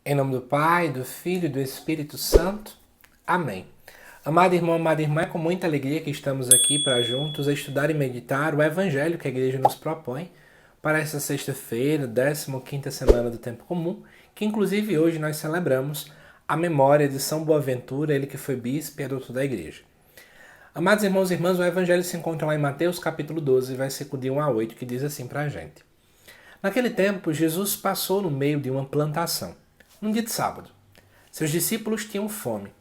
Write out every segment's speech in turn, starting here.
Em nome do Pai, do Filho e do Espírito Santo. Amém. Amado irmão, amada irmã, é com muita alegria que estamos aqui para juntos estudar e meditar o Evangelho que a Igreja nos propõe para essa sexta-feira, 15ª semana do Tempo Comum, que inclusive hoje nós celebramos a memória de São Boaventura, ele que foi bispo e doutor da Igreja. Amados irmãos e irmãs, o Evangelho se encontra lá em Mateus capítulo 12, versículo de 1 a 8, que diz assim para a gente. Naquele tempo, Jesus passou no meio de uma plantação, num dia de sábado. Seus discípulos tinham fome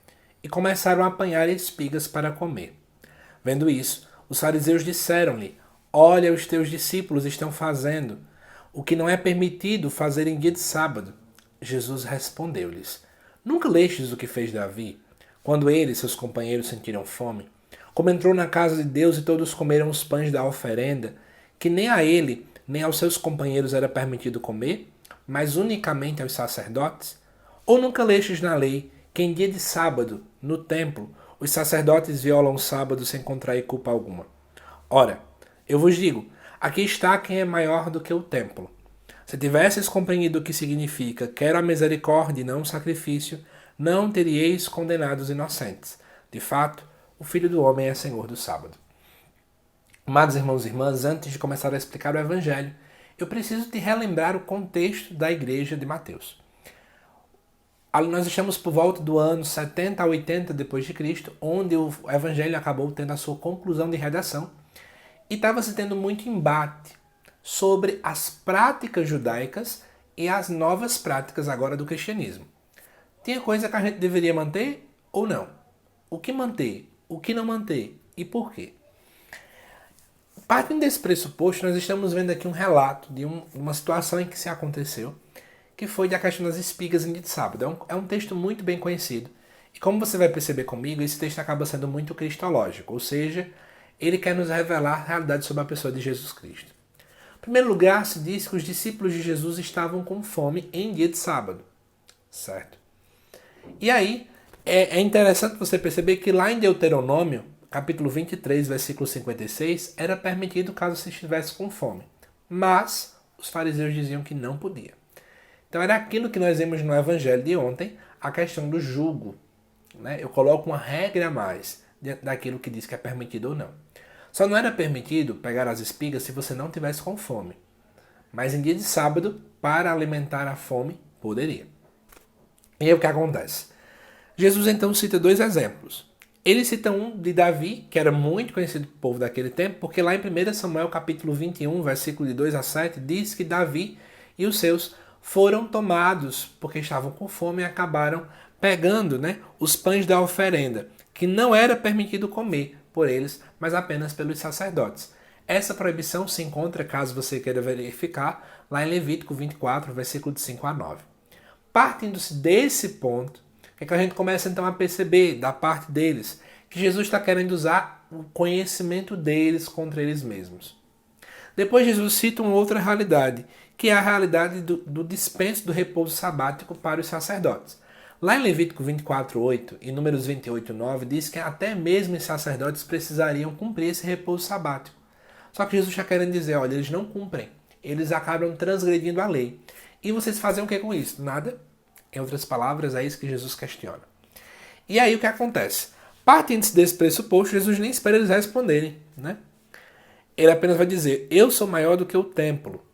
e começaram a apanhar espigas para comer. Vendo isso, os fariseus disseram-lhe: Olha, os teus discípulos estão fazendo o que não é permitido fazer em dia de sábado. Jesus respondeu-lhes: Nunca lestes o que fez Davi, quando ele e seus companheiros sentiram fome? Como entrou na casa de Deus e todos comeram os pães da oferenda, que nem a ele nem aos seus companheiros era permitido comer, mas unicamente aos sacerdotes? Ou nunca lestes na lei que em dia de sábado, no templo, os sacerdotes violam o sábado sem contrair culpa alguma? Ora, eu vos digo, aqui está quem é maior do que o templo. Se tivesses compreendido o que significa quero a misericórdia e não o sacrifício, não teríeis condenado os inocentes. De fato, o Filho do Homem é Senhor do sábado. Amados irmãos e irmãs, antes de começar a explicar o Evangelho, eu preciso te relembrar o contexto da igreja de Mateus. Nós estamos por volta do ano 70 a 80 depois de Cristo, onde o Evangelho acabou tendo a sua conclusão de redação, e estava se tendo muito embate sobre as práticas judaicas e as novas práticas agora do cristianismo. Tinha coisa que a gente deveria manter ou não? O que manter? O que não manter? E por quê? Partindo desse pressuposto, nós estamos vendo aqui um relato de uma situação em que se aconteceu, que foi da questão das espigas em dia de sábado. É um texto muito bem conhecido. E como você vai perceber comigo, esse texto acaba sendo muito cristológico, ou seja, ele quer nos revelar a realidade sobre a pessoa de Jesus Cristo. Em primeiro lugar, se diz que os discípulos de Jesus estavam com fome em dia de sábado, certo? E aí, é interessante você perceber que lá em Deuteronômio, capítulo 23, versículo 56, era permitido caso se estivesse com fome. Mas os fariseus diziam que não podia. Então era aquilo que nós vimos no evangelho de ontem, a questão do jugo. Né? Eu coloco uma regra a mais dentro daquilo que diz que é permitido ou não. Só não era permitido pegar as espigas se você não tivesse com fome. Mas em dia de sábado, para alimentar a fome, poderia. E aí o que acontece? Jesus então cita dois exemplos. Ele cita um de Davi, que era muito conhecido do povo daquele tempo, porque lá em 1 Samuel capítulo 21, versículo de 2 a 7, diz que Davi e os seus foram tomados porque estavam com fome e acabaram pegando os pães da oferenda, que não era permitido comer por eles, mas apenas pelos sacerdotes. Essa proibição se encontra, caso você queira verificar, lá em Levítico 24, versículo de 5 a 9. Partindo-se desse ponto, é que a gente começa então a perceber da parte deles que Jesus está querendo usar o conhecimento deles contra eles mesmos. Depois Jesus cita uma outra realidade, que é a realidade do dispenso do repouso sabático para os sacerdotes. Lá em Levítico 24:8 e Números 28:9 diz que até mesmo os sacerdotes precisariam cumprir esse repouso sabático. Só que Jesus está querendo dizer, olha, eles não cumprem, eles acabam transgredindo a lei. E vocês fazem o que com isso? Nada. Em outras palavras, é isso que Jesus questiona. E aí o que acontece? Partindo desse pressuposto, Jesus nem espera eles responderem, né? Ele apenas vai dizer, eu sou maior do que o templo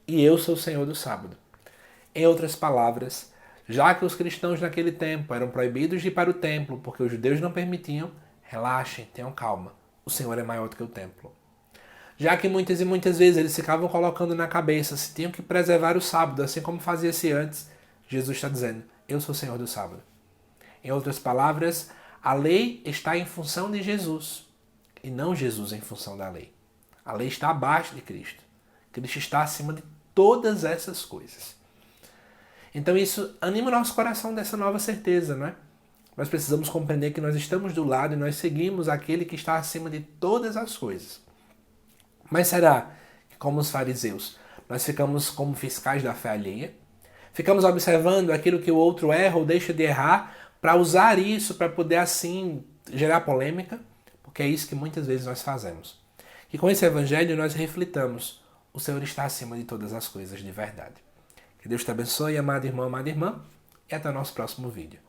e eu sou o Senhor do sábado. Em outras palavras, já que os cristãos naquele tempo eram proibidos de ir para o templo porque os judeus não permitiam, relaxem, tenham calma, o Senhor é maior do que o templo. Já que muitas e muitas vezes eles ficavam colocando na cabeça se tinham que preservar o sábado, assim como fazia-se antes, Jesus está dizendo, eu sou o Senhor do sábado. Em outras palavras, a lei está em função de Jesus e não Jesus em função da lei. A lei está abaixo de Cristo. Cristo está acima de todas essas coisas. Então isso anima o nosso coração dessa nova certeza, não é? Nós precisamos compreender que nós estamos do lado e nós seguimos aquele que está acima de todas as coisas. Mas será que, como os fariseus, nós ficamos como fiscais da fé alheia? Ficamos observando aquilo que o outro erra ou deixa de errar para usar isso para poder assim gerar polêmica? Porque é isso que muitas vezes nós fazemos. E com esse evangelho nós reflitamos, o Senhor está acima de todas as coisas de verdade. Que Deus te abençoe, amado irmão, amada irmã, e até o nosso próximo vídeo.